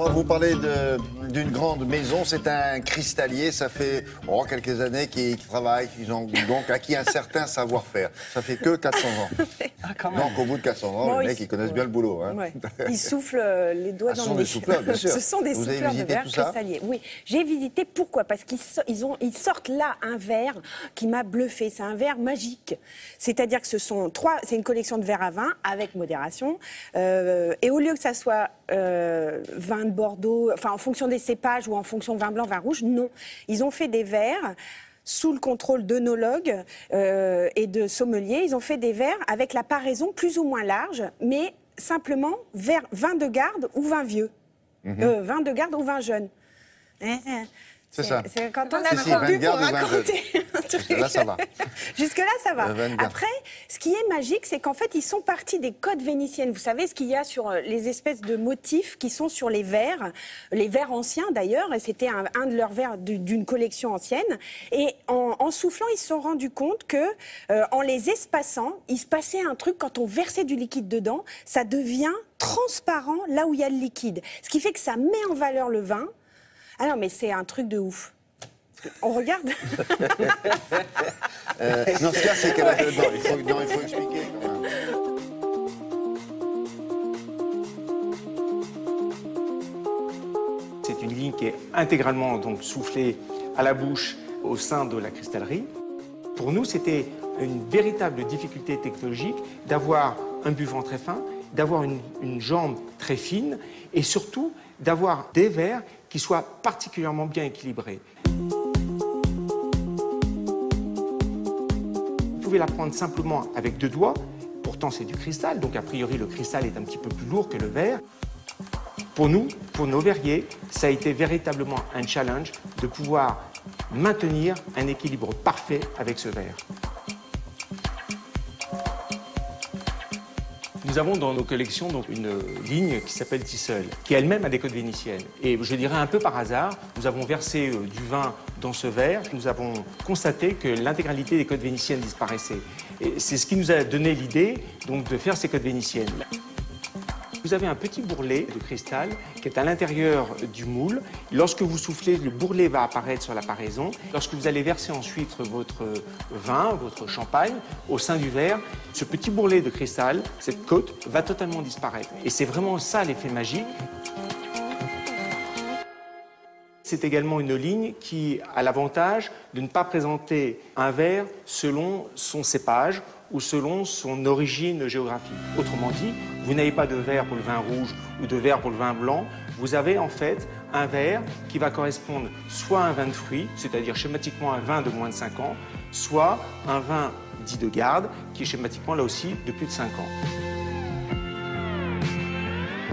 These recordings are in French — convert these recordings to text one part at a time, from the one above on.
va vous parler d'une grande maison. C'est un cristallier. Ça fait quelques années qu'ils travaillent. Ils ont donc acquis un certain savoir-faire. Ça fait que 400 ans. Donc au bout de 400 ans, les mecs, ils connaissent bien le boulot. Hein. Ouais. Ils soufflent les doigts dans le nez. Ce sont des souffleurs, bien sûr. Ce sont des souffleurs de verre cristallier. Oui, j'ai visité. Pourquoi? Parce qu'ils sortent là un verre qui m'a bluffé. C'est un verre magique. C'est-à-dire que c'est une collection de verres à vin avec modération. Et au lieu que ça soit vin de Bordeaux, enfin en fonction des cépages ou en fonction de vin blanc, vin rouge, non. Ils ont fait des verres sous le contrôle d'œnologues et de sommeliers. Ils ont fait des verres avec la paraison plus ou moins large, mais simplement vin de garde ou vin vieux. Vin de garde ou vin jeune. C'est ça. C'est quand on a vendu pour raconter un truc. Là, ça va. Jusque-là, ça va. Après, ce qui est magique, c'est qu'en fait, ils sont partis des codes vénitiennes. Vous savez ce qu'il y a sur les espèces de motifs qui sont sur les verres anciens d'ailleurs, et c'était un de leurs verres d'une collection ancienne. Et en soufflant, ils se sont rendus compte que, en les espaçant, il se passait un truc, quand on versait du liquide dedans, ça devient transparent là où il y a le liquide. Ce qui fait que ça met en valeur le vin. Ah non, mais c'est un truc de ouf. On regarde. Non, ce qu'il y a, c'est qu'elle a... il faut expliquer. C'est une ligne qui est intégralement donc soufflée à la bouche au sein de la cristallerie. Pour nous, c'était une véritable difficulté technologique d'avoir un buvant très fin, d'avoir une jambe très fine et surtout d'avoir des verres qui soient particulièrement bien équilibrés. Vous pouvez la prendre simplement avec 2 doigts, pourtant c'est du cristal, donc a priori le cristal est un petit peu plus lourd que le verre. Pour nous, pour nos verriers, ça a été véritablement un challenge de pouvoir maintenir un équilibre parfait avec ce verre. Nous avons dans nos collections donc une ligne qui s'appelle Tissel, qui elle-même a des codes vénitiennes. Et je dirais un peu par hasard, nous avons versé du vin dans ce verre. Nous avons constaté que l'intégralité des codes vénitiennes disparaissait. Et c'est ce qui nous a donné l'idée donc de faire ces codes vénitiennes. Vous avez un petit bourrelet de cristal qui est à l'intérieur du moule. Lorsque vous soufflez, le bourrelet va apparaître sur la paraison. Lorsque vous allez verser ensuite votre vin, votre champagne, au sein du verre, ce petit bourrelet de cristal, cette côte, va totalement disparaître. Et c'est vraiment ça l'effet magique. C'est également une ligne qui a l'avantage de ne pas présenter un verre selon son cépage ou selon son origine géographique. Autrement dit, vous n'avez pas de verre pour le vin rouge ou de verre pour le vin blanc. Vous avez en fait un verre qui va correspondre soit à un vin de fruits, c'est-à-dire schématiquement un vin de moins de 5 ans, soit un vin dit de garde, qui est schématiquement là aussi de plus de 5 ans.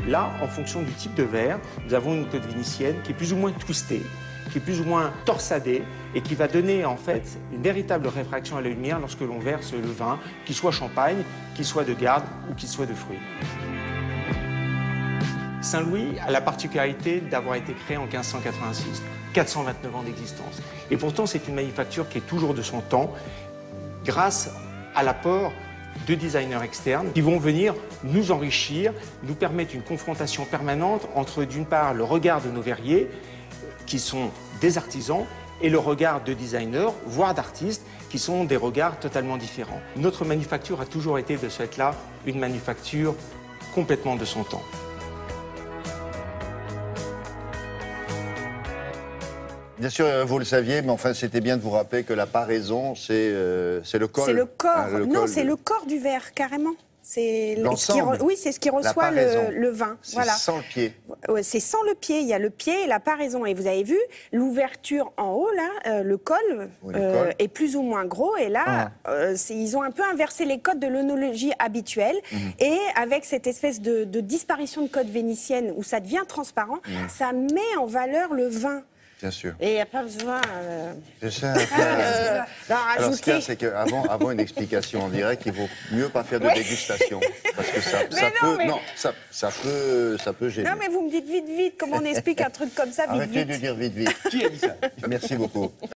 Là, en fonction du type de verre, nous avons une côte vénitienne qui est plus ou moins twistée, qui est plus ou moins torsadée et qui va donner en fait une véritable réfraction à la lumière lorsque l'on verse le vin, qu'il soit champagne, qu'il soit de garde ou qu'il soit de fruits. Saint-Louis a la particularité d'avoir été créé en 1586, 429 ans d'existence. Et pourtant, c'est une manufacture qui est toujours de son temps, grâce à l'apport de designers externes qui vont venir nous enrichir, nous permettre une confrontation permanente entre, d'une part, le regard de nos verriers, qui sont des artisans, et le regard de designers, voire d'artistes, qui sont des regards totalement différents. Notre manufacture a toujours été, de ce fait-là, une manufacture complètement de son temps. Bien sûr, vous le saviez, mais enfin, c'était bien de vous rappeler que la paraison, c'est le col. C'est le corps. Non, c'est le corps du verre, carrément. Oui, c'est ce qui reçoit le vin. Voilà. C'est sans le pied. Ouais, c'est sans le pied. Il y a le pied et la paraison. Et vous avez vu, l'ouverture en haut, là, le col, est plus ou moins gros. Et là, ils ont un peu inversé les codes de l'œnologie habituelle. Et avec cette espèce de disparition de codes vénitiennes où ça devient transparent, ça met en valeur le vin. Bien sûr. Et il n'y a pas besoin d'en rajouter. Alors, ce qu'il y a, c'est qu'avant une explication en direct, il vaut mieux pas faire de dégustation. Parce que ça peut gêner. Non, mais vous me dites vite, comment on explique un truc comme ça, vite. Arrêtez de dire vite. Qui a dit ça? Merci beaucoup.